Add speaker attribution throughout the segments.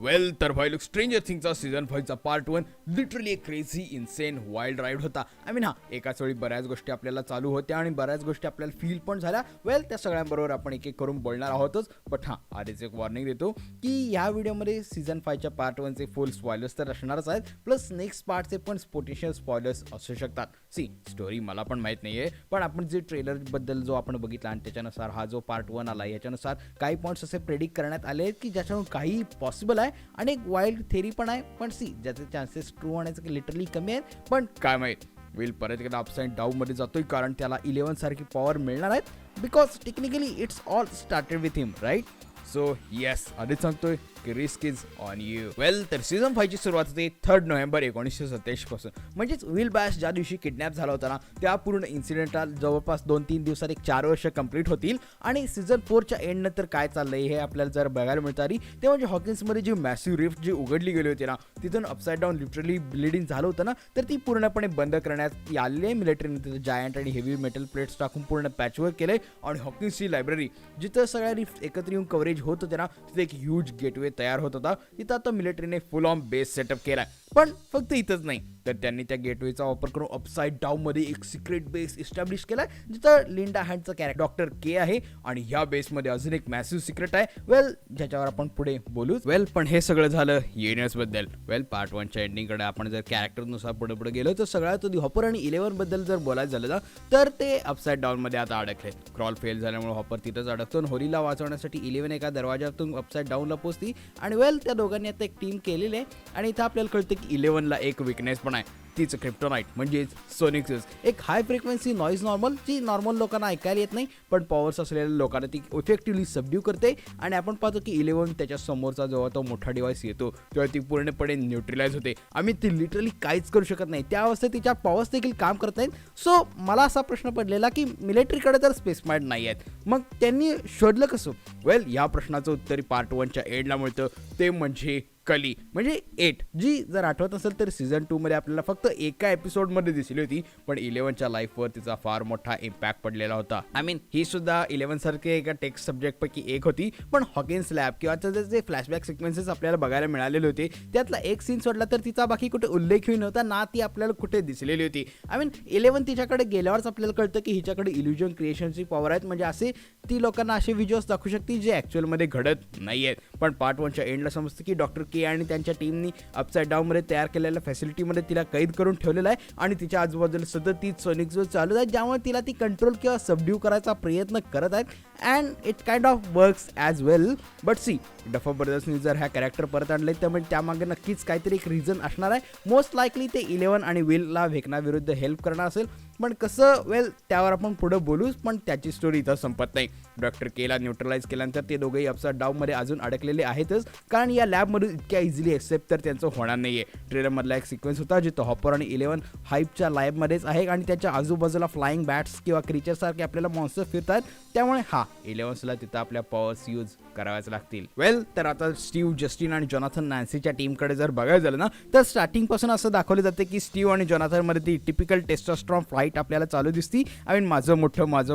Speaker 1: वेल तर भाई look stranger थिंग्सचा season 5 चा पार्ट 1 लिटरली एक क्रेझी इन्सेन वाईल्ड राईड होता. आय मीन एकाच वेळी बऱ्याच गोष्टी आपल्याला चालू होत्या आणि बऱ्याच गोष्टी आपल्याला फील पण झाल्या. वेल त्या सगळ्यांबरोबर आपण एक एक करून बोलणार आहोतच. बट आधीच एक वॉर्निंग देतो की या व्हिडिओमध्ये सीझन 5 च्या पार्ट 1 चे फुल स्पॉयलर्स तर असणारच आहेत, प्लस नेक्स्ट पार्टचे पण पोटेन्शियल स्पॉयलर्स असू शकतात. सी स्टोरी मला पण माहीत नाहीये, पण आपण जे ट्रेलर बद्दल जो आपण बघितला आणि त्याच्यानुसार हा जो पार्ट 1 आला याच्यानुसार काही पॉईंट्स असे प्रेडिक्ट करण्यात आले आहेत की ज्याच्यावरून काही पॉसिबल आहे आणि एक वाईल्ड थेरी पण आहे. पण सी ज्याचे चान्सेस ट्रू होण्याचे की लिटरली कमी आहेत. पण काय माहीत विल परत एकदा अपसाईड डाऊन मध्ये जातोय कारण त्याला 11 सारखी पॉवर मिळणार आहेत. Because technically it's all started with him, right? So yes, आधीच सांगतोय की risk is on you. Well तर सीझन 5 ची सुरुवात होते 3 नोव्हेंबर 1987 पासून. म्हणजेच विल बॅश ज्या दिवशी किडनॅप झाला होता ना, त्या पूर्ण इन्सिडेंटला जवळपास 2-3 दिवसात 4 वर्ष कंप्लीट होतील. आणि सीझन 4 च्या एंड नंतर काय चाललंय हे आपल्याला जर बघायला मिळतं आली ते म्हणजे हॉकिन्समध्ये जी मॅसिव्ह रिफ्ट जी उघडली गेली होती ना, तिथून अपसाईड डाऊन लिटरली ब्लिडिंग झालं होतं ना, तर ती पूर्णपणे बंद करण्यात आलेली आहे मिलिटरीने. तिथे जायंट आणि हेवी मेटल प्लेट्स टाकून पूर्ण पॅचवर्क केलंय. आणि हॉकिन्सची लायब्ररी जिथं सगळ्या रिफ्ट एकत्र येऊन कव्हरेज होत होते ना, तिथे एक ह्यूज गेटवे तयार होत होता. तिथं आता मिलिटरीने फुल ऑन बेस सेटअप केलाय. पण फक्त इथंच नाही, तर त्यांनी त्या गेटवेचा वापर करून अपसाईड डाऊन मध्ये एक सिक्रेट बेस इस्टॅब्लिश केलाय जिथं लिंडा हँडचं कॅरेक्टर डॉक्टर के आहे. आणि ह्या बेसमध्ये अजून एक मॅसिव्ह सिक्रेट आहे, वेल ज्याच्यावर आपण पुढे बोलू. वेल पण हे सगळं झालं युनियर्स बद्दल. वेल पार्ट 1 च्या एंडिंगकडे आपण जर कॅरेक्टरनुसार पुढे पुढे गेलो तर सगळ्यात आधी हॉपर आणि 11 बद्दल जर बोलायचं झालं ना, तर ते अपसाईड डाऊन मध्ये आता अडकले. क्रॉल फेल झाल्यामुळे हॉपर तिथंच अडकतो. होरीला वाचवण्यासाठी 11 एका दरवाजातून अपसाईड डाऊनला पोहोचती. आणि वेल त्या दोघांनी आता एक टीम केलेली आहे. आणि इथं आपल्याला कळतं की 11 ला एक विकनेस पण आहे, तीच क्रिप्टोनाइट म्हणजेच सोनिक स्यूज. एक हाय फ्रिक्वेन्सी नॉईज नॉर्मल जी नॉर्मल लोकांना ऐकायला येत नाही, पण पॉवर्स असलेल्या लोकांना ती इफेक्टिव्हली सबड्यू करते. आणि आपण पाहतो की 11 त्याच्या समोरचा जेव्हा तो मोठा डिव्हाइस येतो तेव्हा ती पूर्णपणे न्यूट्रलाइज होते. आम्ही ती लिटरली काहीच करू शकत नाही. त्या अवस्थेत तिच्या पॉवर्स देखील काम करत नाहीत. सो मला असा प्रश्न पडलेला की मिलिटरीकडे तर स्पेस माइंड नाही आहेत, मग त्यांनी शोधलं कसं? वेल या प्रश्नाचं उत्तर पार्ट 1 च्या एंडला मिळतं. ते म्हणजे कली म्हणजे 8, जी जर आठवत असेल तर सीझन 2 मध्ये आपल्याला फक्त एका एपिसोडमध्ये दिसली होती, पण 11च्या लाईफवर तिचा फार मोठा इम्पॅक्ट पडलेला होता. आय मीन ही सुद्धा 11 सारखे एका टेक्स्ट सब्जेक्ट पैकी एक होती. पण हॉकिन्स लॅब किंवा जे फ्लॅशबॅक सिक्वेन्सेस आपल्याला बघायला मिळालेले होते त्यातला एक सीन सोडला तर तिचा बाकी कुठे उल्लेखही नव्हता ना, ती आपल्याला कुठे दिसलेली होती. आय मीन 11 तिच्याकडे गेल्यावरच आपल्याला कळतं की हिच्याकडे इल्युजन क्रिएशनची पॉवर आहेत. म्हणजे असे ती लोकांना असे व्हिज्युअल्स दाखवू शकते जे ॲक्च्युअलमध्ये घडत नाही आहेत. पण पार्ट 1 च्या एंडला समजतं की डॉक्टर के आणि त्यांच्या टीमनी अपसाईड डाऊनमध्ये तयार केलेल्या फॅसिलिटीमध्ये तिला कैद करून ठेवलेलं आहे. आणि तिच्या आजूबाजूला सतत ती सोनिक स्यूज चालू आहे, ज्यामुळे तिला ती कंट्रोल किंवा सबड्यू करायचा प्रयत्न करत आहेत. And it kind of works as well. But see Duffer ब्रदर्सनी जर ह्या कॅरेक्टर परत आणले त्यामुळे त्यामागे नक्कीच काहीतरी एक रिझन असणार आहे. मोस्ट लाईकली ते 11 आणि विलला व्हेकनाविरुद्ध हेल्प करणार असेल. पण कसं? वेल त्यावर आपण पुढे बोलूच, पण त्याची स्टोरी इथं संपत नाही. डॉक्टर केला न्यूट्रलाइज केल्यानंतर ते दोघेही अपसाईड डाऊनमध्ये अजून अडकलेले आहेतच, कारण या लॅबमधून इतक्या इझिली एक्सेप्ट तर त्यांचं होणार नाहीये. ट्रेलरमधला एक सिक्वेन्स होता जिथं हॉपर आणि 11 हाईपच्या लॅबमध्येच आहे आणि त्याच्या आजूबाजूला फ्लाइंग बॅट्स किंवा क्रिचर सारखे आपल्याला मॉन्स्टर फिरतात. त्यामुळे 11ला तिथं आपल्या पॉवर्स यूज कराव्याच लागतील. वेल तर आता स्टीव्ह, जस्टिन आणि जोनाथन नॅन्सीच्या टीमकडे जर बघायला झालं ना, तर स्टार्टिंग पासून असं दाखवलं जातं की स्टीव्ह आणि जोनाथन मध्ये ती टिपिकल टेस्टोस्टेरॉन फाईट आपल्याला चालू दिसती. आय मीन माझं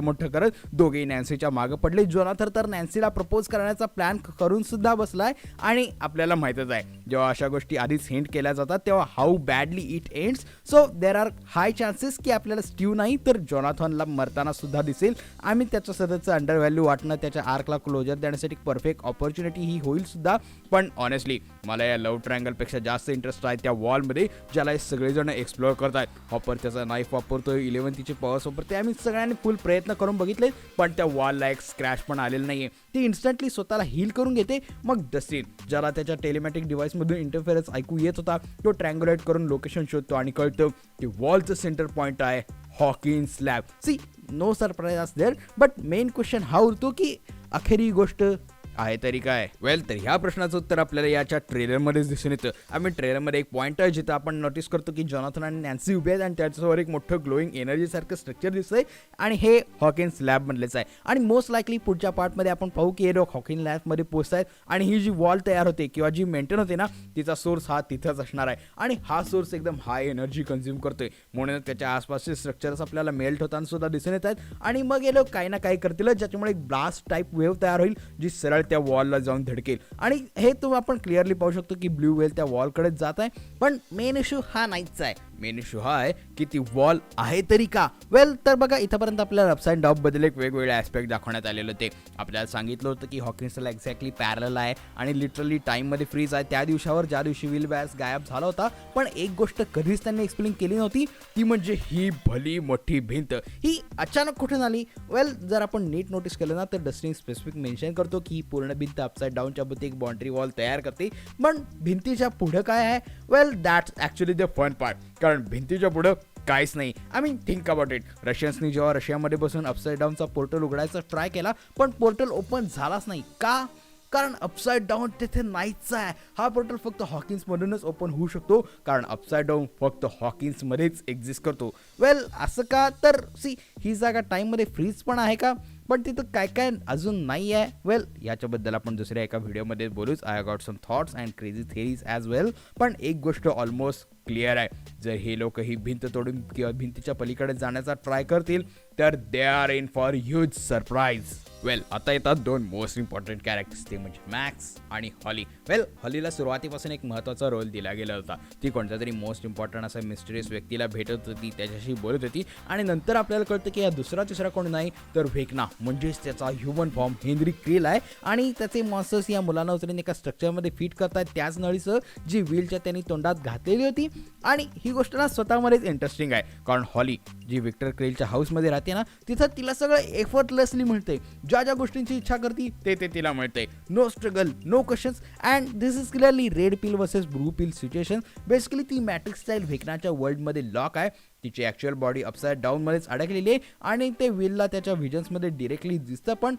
Speaker 1: मोठं करत दोघेही नॅन्सीच्या मागे पडले. जोनाथन तर नॅन्सीला प्रपोज करण्याचा प्लॅन करून सुद्धा बसलाय. आणि आपल्याला माहितच आहे जेव्हा अशा गोष्टी आधीच हिंट केल्या जातात तेव्हा how badly it ends. So there are high chances की आपल्याला स्टीव्ह नाही तर जोनाथनला मरताना सुद्धा दिसेल. आम्ही त्याचं सततचं अंडर व्हॅल्यू वाटणं त्याच्या आर्कला क्लोजर देण्यासाठी परफेक्ट ऑपॉर्च्युनिटी ही होईल सुद्धा. पण ऑनेस्टली मला या लव्ह ट्रायंगलपेक्षा जास्त इंटरेस्ट आहे त्या वॉलमध्ये ज्याला हे सगळेजण एक्सप्लोअर करतात. हॉपर त्याचा नाईफ वापरतोय, 11 तिचे पॉवर्स वापरते. आम्ही सगळ्यांनी फुल प्रयत्न करून बघितले, पण त्या वॉलला एक स्क्रॅच पण आलेलं नाहीये. ती इन्स्टंटली स्वतःला हील करून घेते. मग डस्टिन ज्याला त्याच्या टेलिमॅटिक डिव्हाइसमधून इंटरफेरन्स ऐकू येत होता, तो ट्रँग्युलेट करून लोकेशन शोधतो आणि कळतं की वॉलचं सेंटर पॉईंट आहे Hawkins lab. See no surprise there, but main question हा उरतो की अखेर ही गोष्ट आहे तरी काय? वेल तर ह्या प्रश्नाचं उत्तर आपल्याला याच्या ट्रेलरमध्येच दिसून येतं. आम्ही ट्रेलरमध्ये एक पॉईंट आहे जिथं आपण नोटीस करतो की जोनाथन आणि नॅन्सी उभे आहेत आणि त्याच्यासमोर एक मोठं ग्लोईंग एनर्जी सारखं स्ट्रक्चर दिसतंय आणि हे हॉकिन्स लॅब मधलेच आहे. आणि मोस्ट लाईकली पुढच्या पार्टमध्ये आपण पाहू की हे लोक हॉकिन्स लॅबमध्ये पोहोचतायत आणि ही जी वॉल तयार होते किंवा जी मेंटेन होते ना, तिचा सोर्स हा तिथंच असणार आहे. आणि हा सोर्स एकदम हाय एनर्जी कन्झ्युम करतोय, म्हणून त्याच्या आसपासचे स्ट्रक्चर्स आपल्याला मेल्ट होताना सुद्धा दिसून येत आहेत. आणि मग हे लोक काही ना काही करतील ज्याच्यामुळे एक ब्लास्ट टाईप वेव्ह तयार होईल जी सरळ त्या वॉलला जाऊन धडकेल आणि हे तुम्ही आपण क्लिअरली पाहू शकतो की ब्लू व्हेल त्या वॉलकडे जात आहे. पण मेन इश्यू हा नाहीच आहे. मेन इश्यू हा आहे की ती वॉल आहे तरी का. वेल तर बघा इथपर्यंत आपल्याला अपसाइड डाऊन बद्दल एक वेगवेगळे ॲस्पेक्ट दाखवण्यात आलेलं ते. आपल्याला सांगितलं होतं की हॉकिन्सला एक्झॅक्टली पॅरल आहे आणि लिटरली टाईममध्ये फ्रीज आहे त्या दिवसावर ज्या दिवशी विल बॅस गायब झाला होता. पण एक गोष्ट कधीच त्यांनी एक्सप्लेन केली नव्हती ती म्हणजे ही भली मोठी भिंत ही अचानक कुठून आली. वेल जर आपण नीट नोटीस केलं ना तर डस्टिन स्पेसिफिक मेन्शन करतो की ही पूर्ण भिंत अपसाइड डाऊनच्या भोवती एक बाउंड्री वॉल तयार करते. पण भिंतीच्या पुढं काय आहे. Well that's actually the fun part. कारण भिंतीच्या पुढं काहीच नाही. I mean think about it. रशियन्सनी जेव्हा रशियामध्ये बसून अपसाइड डाऊनचा पोर्टल उघडायचा ट्राय केला पण पोर्टल ओपन झालाच नाही. का. कारण अपसाइड डाऊन तिथे नाहीच आहे. हा पोर्टल फक्त हॉकिन्समधूनच ओपन होऊ शकतो कारण अपसाइड डाऊन फक्त हॉकिन्समध्येच एक्झिस्ट करतो. वेल असं का तर सी ही जागा टाईममध्ये फ्रीज पण आहे का पण तिथं काय काय अजून नाही आहे. वेल याच्याबद्दल आपण दुसऱ्या एका व्हिडिओमध्ये बोलूच. I got some thoughts and crazy theories as well. पण एक गोष्ट ऑलमोस्ट क्लिअर आहे. जर हे लोक ही भिंत तोडून किंवा भिंतीच्या पलीकडे जाण्याचा ट्राय करतील तर they are in for huge surprise. Well आता येतात दोन मोस्ट इम्पॉर्टंट कॅरेक्टर्स ते म्हणजे मॅक्स आणि हॉली. वेल हॉलीला सुरुवातीपासून एक महत्त्वाचा रोल दिला गेला होता. ती कोणत्या तरी मोस्ट इम्पॉर्टंट असा मिस्टिरियस व्यक्तीला भेटत होती त्याच्याशी बोलत होती आणि नंतर आपल्याला कळतं की हा दुसरा तिसरा कोण नाही तर व्हेक्ना म्हणजेच त्याचा ह्युमन फॉर्म हेनरी क्रिल आहे आणि त्याचे मॉन्स्टर्स या मुलांना उचलून एका स्ट्रक्चरमध्ये फिट करतात त्याच नळीसह जी व्हीलच्या त्यांनी तोंडात घातलेली होती. आणि ही गोष्ट ना स्वतःमध्येच इंटरेस्टिंग आहे कारण हॉली जी विक्टर क्रेलच्या हाऊसमध्ये राहते ना तिथं तिला सगळं एफर्टलेसली मिळते. ज्या ज्या गोष्टींची इच्छा करते ते तिला मिळते. No struggle no questions and this is clearly red pill versus blue pill situation. Basically ती मॅट्रिक्स स्टाईल व्हेक्नाच्या वर्ल्डमध्ये लॉक आहे. तिची ॲक्च्युअल बॉडी अपसाइड डाऊनमध्येच अडकलेली आहे आणि ते विलला त्याच्या व्हिजन्समध्ये डिरेक्टली दिसतं पण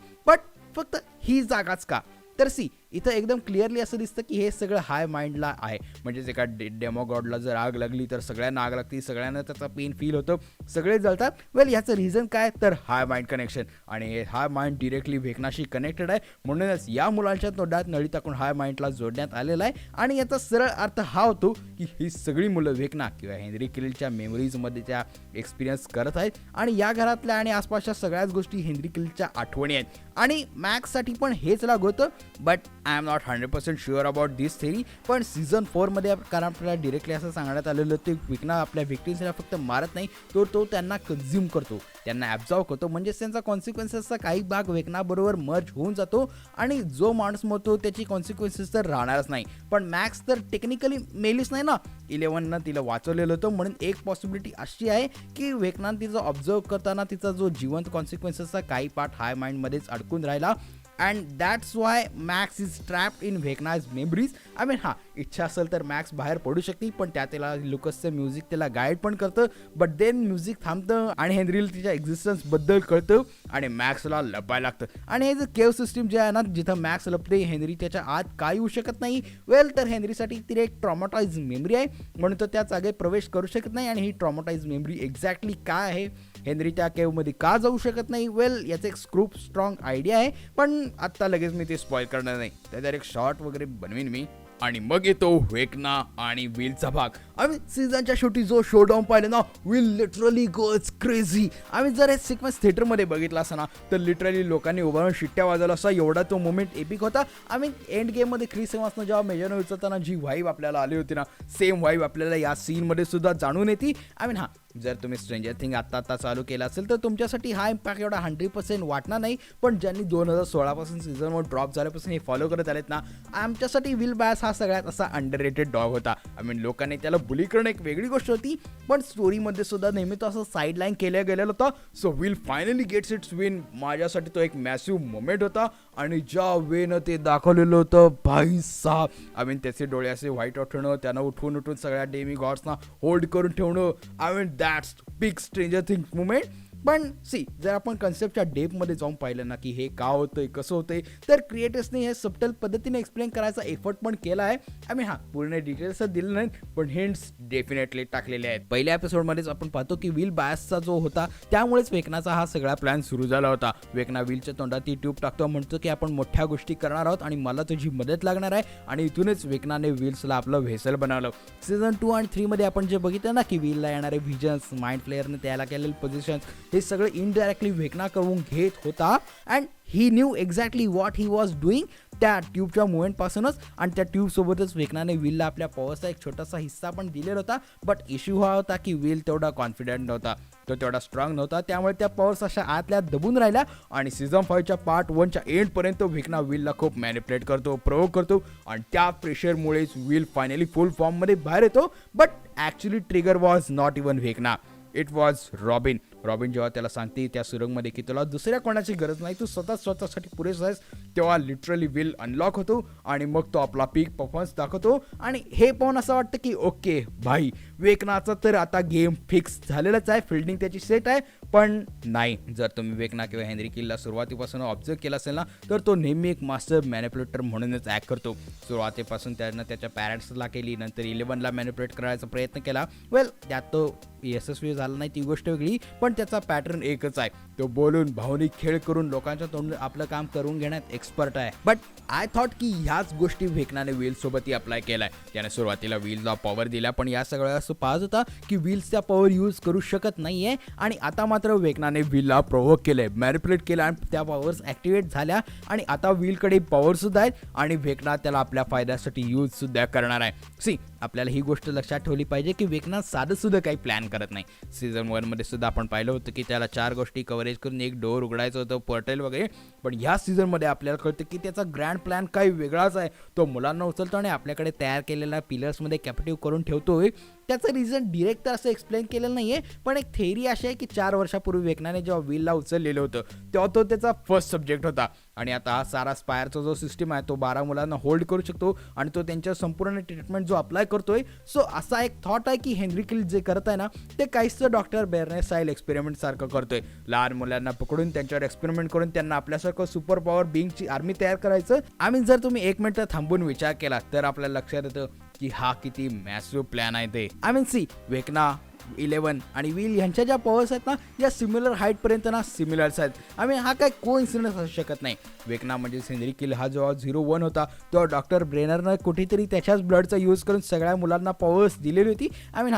Speaker 1: फक्त ही जागाच का तर सी इथं एकदम क्लिअरली असं दिसतं की हे सगळं हाय माइंडला आहे. म्हणजेच एका डेमोगॉडला जर आग लागली तर सगळ्यांना आग लागते सगळ्यांना त्याचा पेन फील होतं सगळे जळतात. वेल याचं रिझन काय तर हाय माइंड कनेक्शन आणि हे हाय माइंड डिरेक्टली व्हेक्नाशी कनेक्टेड आहे. म्हणूनच या मुलांच्या तोंडात नळी टाकून हाय माइंडला जोडण्यात आलेला आहे आणि याचा सरळ अर्थ हा होतो की ही सगळी मुलं व्हेक्ना किंवा हेनरी क्रिलच्या मेमरीजमध्ये त्या एक्सपिरियन्स करत आहेत आणि या घरातल्या आणि आसपासच्या सगळ्याच गोष्टी हेनरी क्रिलच्या आठवणी आहेत. आणि मॅक्ससाठी पण हेच लागू होतं but I am not 100% sure about this theory. पण सीझन 4मध्ये कारण आपल्याला डिरेक्टली असं सांगण्यात आलेलं ते व्हेक्ना आपल्या व्हिक्टिम्सला फक्त मारत नाही तो त्यांना कन्झ्युम करतो त्यांना ॲब्झॉर्व करतो. म्हणजेच त्यांचा कॉन्सिक्वेन्सेसचा काही भाग व्हेक्नाबरोबर मर्ज होऊन जातो आणि जो माणूस मरतो त्याची कॉन्सिक्वेन्सेस तर राहणारच नाही. पण मॅक्स तर टेक्निकली मेलीच नाही ना. 11नं तिला वाचवलेलं होतं म्हणून एक पॉसिबिलिटी अशी आहे की व्हेक्नानं तिचं ऑब्झर्व करताना तिचा जो जिवंत कॉन्सिक्वेन्सेसचा काही पार्ट हाय माइंडमध्येच अडकून राहिला and that's why Max is trapped in Vecna's memories. I mean हा इच्छा असेल तर मॅक्स बाहेर पडू शकते पण त्याला लुकसचं म्युझिक त्याला गाईड पण करतं बट देन म्युझिक थांबतं आणि हेनरीला तिच्या एक्झिस्टन्सबद्दल कळतं आणि मॅक्सला लपायला लागतं. आणि हे जे केव सिस्टीम जे आहे ना जिथं मॅक्स लपते हेनरी त्याच्या आत काय येऊ शकत नाही. वेल तर हेनरीसाठी ती एक ट्रॉमाटाइज मेमरी आहे म्हणून तो त्या जागेत प्रवेश करू शकत नाही. आणि ही ट्रॉमाटाइज मेमरी एक्झॅक्टली काय आहे हेनरी त्या केवमध्ये का जाऊ शकत नाही. वेल याचं एक खूप स्ट्रॉंग आयडिया आहे पण आत्ता लगेच मी ते स्पॉइल करणार नाही. त्याच्यावर एक शॉर्ट वगैरे बनवीन मी आणि मग येतो व्हेक्ना आणि विलचा भाग. आम्ही सीझनच्या शेवटी जो शो डाऊन पाहिलं ना विल लिटरली गोज क्रेझी. आम्ही जर हे सिक्वेन्स थिएटरमध्ये बघितला असता ना तर लिटरली लोकांनी उभारून शिट्ट्या वाजवला असा एवढा तो मोमेंट एपिक होता. आम्ही एंड गेममध्ये क्रिस एव्हान्सनं जेव्हा मेजरनं उचलताना जी व्हाईब आपल्याला आली होती ना सेम व्हाईब आपल्याला या सीनमध्ये सुद्धा जाणून येते. आय मीन जर तुम्ही स्ट्रेंजर थिंग आत्ता चालू केला असेल तर तुमच्यासाठी हा इम्पॅक्ट एवढा 100% वाटणार नाही. पण ज्यांनी 2016 सीझन 1 ड्रॉप झाल्यापासून हे फॉलो करत आलेत ना आमच्यासाठी विल बॅस हा सगळ्यात असा अंडररेटेड डॉग होता. आय मीन लोकांनी त्याला बुली करणं एक वेगळी गोष्ट होती पण स्टोरीमध्ये सुद्धा नेहमी तो असं साईडलाईन केलं गेलेलं होता. So Will finally gets its win. माझ्यासाठी तो एक मॅसिव्ह मोमेंट होता आणि ज्या वेनं ते दाखवलेलं होतं भाई साहब. आय मीन त्याचे डोळे असे व्हाईट आउट ठेवणं त्यांना उठवून सगळ्या डेमी गॉड्सना होल्ड करून ठेवणं. I mean that's big stranger things moment. पण सी जर आपण कन्सेप्टच्या डेपमध्ये जाऊन पाहिलं ना की हे का होतंय कसं होतंय तर क्रिएटर्सने हे सबटल पद्धतीने एक्सप्लेन करायचा एफर्ट पण केला आहे. आय मीन पूर्ण डिटेल्स दिले नाहीत पण हिंट्स डेफिनेटली टाकलेले आहेत. पहिल्या एपिसोडमध्येच आपण पाहतो की विल बायसचा जो होता त्यामुळेच व्हेक्नाचा हा सगळा प्लॅन सुरू झाला होता. व्हेक्ना विलच्या तोंडात ती ट्यूब टाकतो म्हणतो की आपण मोठ्या गोष्टी करणार आहोत आणि मला तुझी मदत लागणार आहे आणि इथूनच व्हेक्नाने विल्सला आपलं व्हेसल बनवलं. सीझन 2 आणि 3 मध्ये आपण जे बघितलं ना की विलला येणारे व्हिजन्स माइंड फ्लेअरने त्याला केलेले पोझिशन्स हे सगळं इनडायरेक्टली वेकना करून घेत होता and he new exactly what he was doing त्या ट्यूबच्या मुवमेंटपासूनच. आणि त्या ट्यूबसोबतच वेकनाने विलला आपल्या पॉवरचा एक छोटासा हिस्सा पण दिलेला होता. बट इश्यू हा होता की विल तेवढा कॉन्फिडंट नव्हता, तो तेवढा स्ट्रॉंग नव्हता, त्यामुळे त्या पॉवर्स अशा आतल्या दबून राहिल्या. आणि सीझन 5च्या पार्ट 1च्या एंडपर्यंत वेकना विलला खूप मॅनिपुलेट करतो, प्रोवोक करतो आणि त्या प्रेशरमुळेच विल फायनली फुल फॉर्ममध्ये बाहेर येतो. But actually trigger was not even Vecna, it was robin. Robin जेव्हा त्याला सांगते त्या सुरंगमध्ये की तुला दुसऱ्या कोणाची गरज नाही, तू स्वतःसाठी पुरेसा आहेस, तेव्हा लिटरली विल अनलॉक होतो आणि मग तो आपला पीक परफॉर्मन्स दाखवतो. आणि हे पाहून असं वाटतं की ओके भाई, वेकनाचा तर आता गेम फिक्स झालेलाच आहे, फिल्डिंग त्याची सेट आहे. पण नाही, जर तुम्ही वेकना किंवा हेनरी किलला सुरुवातीपासून ऑब्झर्व केला असेल ना, तर तो नेहमी एक मास्टर मॅनिप्युलेटर म्हणूनच ॲक्ट करतो. सुरुवातीपासून त्यानं त्याच्या पॅरेंट्सला केली, नंतर 11ला मॅनिप्युलेट करायचा प्रयत्न केला. वेल, त्यात तो यशस्वी झाला नाही ती गोष्ट वेगळी, पण त्याचा पॅटर्न एकच आहे, तो बोलून भावनिक खेळ करून लोकांच्या तोंडून आपलं काम करून घेण्यात एक्सपर्ट आहे. बट आय थॉट की ह्याच गोष्टी वेकनाने विल सोबतही अप्लाय केलाय. त्याने सुरुवातीला विलला पॉवर दिला, पण या सगळ्या असं पाहत होता की विल्स त्या पॉवर यूज करू शकत नाहीये. आणि आता मात्र वेकनाने विलला प्रोवोक केलंय, मॅनिप्युलेट केलं आणि त्या पॉवर्स ॲक्टिवेट झाल्या आणि आता विलकडे पॉवर सुद्धा आहेत आणि वेकना त्याला आपल्या फायद्यासाठी यूज सुद्धा करणार आहे. सी, आपल्याला ही गोष्ट लक्षात ठेवली पाहिजे की वेकना साधं सुद्धा काही प्लॅन करत नाही. सीझन 1मध्ये सुद्धा आपण पाहिलं होतं की त्याला 4 गोष्टी कव्हरेज करून एक डोअर उघडायचं होतं, पोर्टल वगैरे. पण ह्या सीझनमध्ये आपल्याला कळतं की त्याचा ग्रँड प्लॅन काही वेगळाच आहे. तो मुलांना उचलतो आणि आपल्याकडे तयार केलेल्या पिलर्समध्ये कॅप्टिव्ह करून ठेवतोय. त्याचं रिझन डिरेक्ट तर असं एक्सप्लेन केलेलं नाहीये, पण एक थेअरी अशी आहे की 4 वर्षापूर्वी वेकनाने जेव्हा विलला उचललेलं होतं तेव्हा तो त्याचा फर्स्ट सब्जेक्ट होता. आणि आता हा सारा स्पायरचा जो सिस्टम आहे तो 12 मुलांना होल्ड करू शकतो आणि तो त्यांच्या संपूर्ण ट्रीटमेंट जो अप्लाय करतोय. सो असा एक थॉट आहे की हेनरी किल जे करत आहे ना, ते काहीच डॉक्टर बेर्ने स्टाईल एक्सपेरिमेंट सारखं करतोय. लहान मुलांना पकडून त्यांच्यावर एक्सपेरिमेंट करून त्यांना आपल्यासारखं सुपर पॉवर बिंगची आर्मी तयार करायचं. आम्ही जर तुम्ही 1 मिनिट थांबून विचार केला तर आपल्याला लक्षात येतं की हा किती मॅसिव्ह प्लॅन आहे ते. सी, वेकना, 11 आणि विल यांच्या ज्या पॉवर्स आहेत ना, या सिमिलर हाईटपर्यंत ना सिमिलर्स आहेत. हा काय कोइन्सिडन्स असू शकत नाही. वेकना म्हणजे हेनरी किल हा जेव्हा 01 होता तेव्हा डॉक्टर ब्रेनरनं कुठेतरी त्याच्याच ब्लडचा यूज करून सगळ्या मुलांना पॉवर्स दिलेली होती.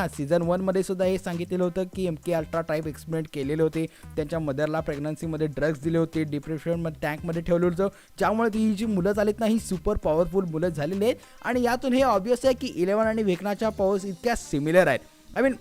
Speaker 1: सीझन 1मध्ये सुद्धा हे सांगितलेलं होतं की MK अल्ट्रा टाईप एक्सपेरिमेंट केलेले होते. त्यांच्या मदरला प्रेग्नन्सीमध्ये ड्रग्ज दिले होते, डिप्रेशनमध्ये टँकमध्ये ठेवलं होतं, ज्यामुळे ही जी मुलं झालीत ना, ही सुपर पॉवरफुल मुलं झालेली आहेत. आणि यातून हे ऑब्वियस आहे की 11 आणि वेकनाच्या पॉवर्स इतक्या सिमिलर आहेत.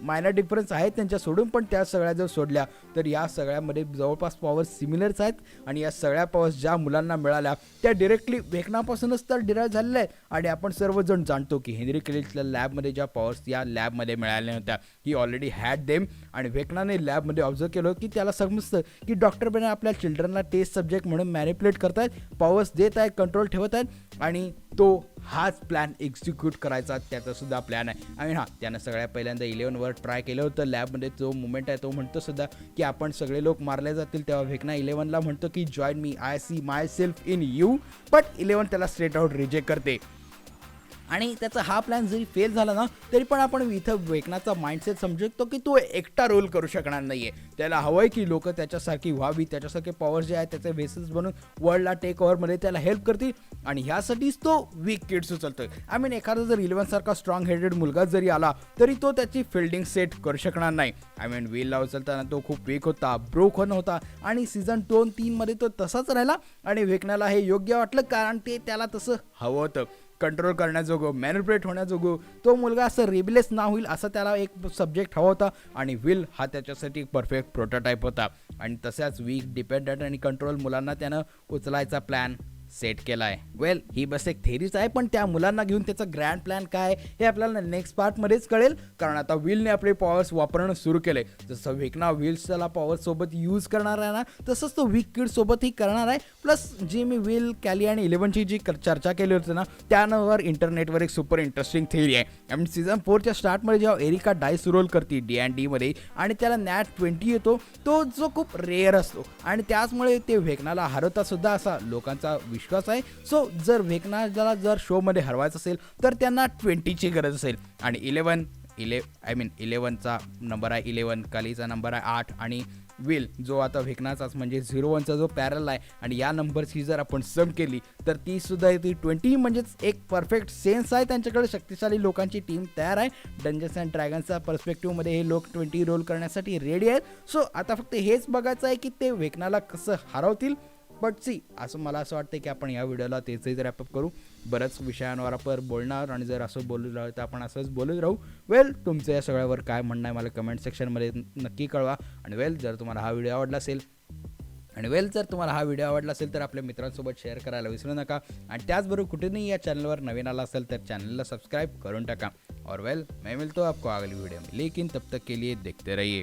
Speaker 1: मायनर डिफरन्स आहेत त्यांच्या सोडून, पण त्या सगळ्या जर सोडल्या तर या सगळ्यामध्ये जवळपास पॉवर्स सिमिलर्स आहेत. आणि या सगळ्या पॉवर्स ज्या मुलांना मिळाल्या त्या डिरेक्टली वेकनापासूनच तर डिराईव्ह झालेल्या आहेत. आणि आपण सर्वजण जाणतो की हेनरी किलच्या लॅबमध्ये ज्या पॉवर्स या लॅबमध्ये मिळाल्या होत्या, ही ऑलरेडी हॅड देम. आणि वेकनाने लॅबमध्ये ऑब्झर्व केलं की त्याला समजतं की डॉक्टर ब्रेनर आपल्या चिल्ड्रनला टेस्ट सब्जेक्ट म्हणून मॅनिप्युलेट करतायत, पॉवर्स देत आहेत, कंट्रोल ठेवत आहेत. आणि तो हाच प्लॅन एक्झिक्यूट करायचा त्याचा सुद्धा प्लॅन आहे. त्यानं सगळ्यात पहिल्यांदा 11वर ट्राय केलं होतं. लॅबमध्ये जो मुवमेंट आहे तो म्हणतो सुद्धा की आपण सगळे लोक मारले जातील, तेव्हा वेकना 11ला म्हणतो की join me, I see my self in you. But 11 त्याला स्ट्रेट आउट रिजेक्ट करते. आणि त्याचा हा प्लॅन जरी फेल झाला ना, तरी पण आपण इथं वेकनाचा माइंडसेट समजू शकतो की तो एकटा रोल करू शकणार नाहीये. त्याला हवंय की लोक त्याच्यासारखी व्हावी, त्याच्यासारखे पॉवर जे आहेत त्याचे वेसल्स बनून वर्ल्डला टेक ओव्हरमध्ये त्याला हेल्प करतील. आणि ह्यासाठीच तो वीक किड्स उचलतोय. एखादा जर 11 सारखा स्ट्रॉंग हेडेड मुलगा जरी आला तरी तो त्याची फिल्डिंग सेट करू शकणार नाही. विलला उचलताना तो खूप वीक होता, ब्रोकन होता. आणि सीझन 2-3 मध्ये तो तसाच राहिला. आणि वेकनाला हे योग्य वाटलं, कारण ते त्याला तसं हवं होतं, कंट्रोल करण्याजोगं, मॅनिप्युलेट होण्याजोगं. तो मुलगा असं रेबलेस ना होईल असं त्याला एक सब्जेक्ट हवा होता. आणि विल हा त्याच्यासाठी परफेक्ट प्रोटोटाईप होता. आणि तशाच वीक, डिपेंडंट आणि कंट्रोल मुलांना त्यानं उचलायचा प्लॅन सेट केलाय. वेल, ही बस एक थेरीच आहे, पण त्या मुलांना घेऊन त्याचा ग्रँड प्लॅन काय हे आपल्याला नेक्स्ट पार्टमध्येच कळेल. कारण आता विलने आपले पॉवर्स वापरणं सुरू केले. जसं वेकना विल्सला पॉवर सोबत यूज करणार आहे ना, तसंच तो वीक किड सोबतही करणार आहे. प्लस जी मी विल, कॅली आणि 11ची जी चर्चा केली होती ना, त्यावर इंटरनेटवर एक सुपर इंटरेस्टिंग थेरी आहे. सीझन 4च्या स्टार्टमध्ये जेव्हा एरिका डायस रोल करते D&D मध्ये आणि त्याला नॅट 20 येतो, तो जो खूप रेअर असतो आणि त्याचमुळे ते वेकनाला हरवता सुद्धा असा लोकांचा विश्वास आहे. सो जर वेकनाला जर शो मध्ये हरवायचं असेल तर त्यांना 20ची गरज असेल. आणि 11चा नंबर आहे 11, कालीचा नंबर आहे 8 आणि विल जो आता व्हेकनाचाच म्हणजे 01चा जो पॅरल आहे आणि या नंबरची जर आपण सम केली तर ती सुद्धा येते 20 म्हणजेच एक परफेक्ट सेन्स आहे त्यांच्याकडे. शक्तिशाली लोकांची टीम तयार आहे. डंजन्स अँड ड्रॅगन्सच्या पर्स्पेक्टिव्हमध्ये हे लोक 20 रोल करण्यासाठी रेडी आहेत. सो आता फक्त हेच बघायचं आहे की ते व्हेकनाला कसं हरवतील. बट सी असं मला असं वाटतं की आपण या व्हिडिओला तेचही रॅपअप करू. बऱ्याच विषयांवर आपण बोलणार आणि जर असं बोलत राहू तर आपण असंच बोलत राहू. वेल तुमचं या सगळ्यावर काय म्हणणं आहे मला कमेंट सेक्शनमध्ये नक्की कळवा. आणि जर तुम्हाला हा व्हिडिओ आवडला असेल तर आपल्या मित्रांसोबत शेअर करायला विसरू नका. आणि त्याचबरोबर कुठेही या चॅनलवर नवीन आला असेल तर चॅनलला सबस्क्राईब करून टाका. और मैं मिलता हूँ आपको अगली वीडियो में, लेकिन तब तक के लिए देखते रहिए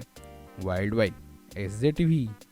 Speaker 1: वाइल्ड वाइल्ड SJ TV.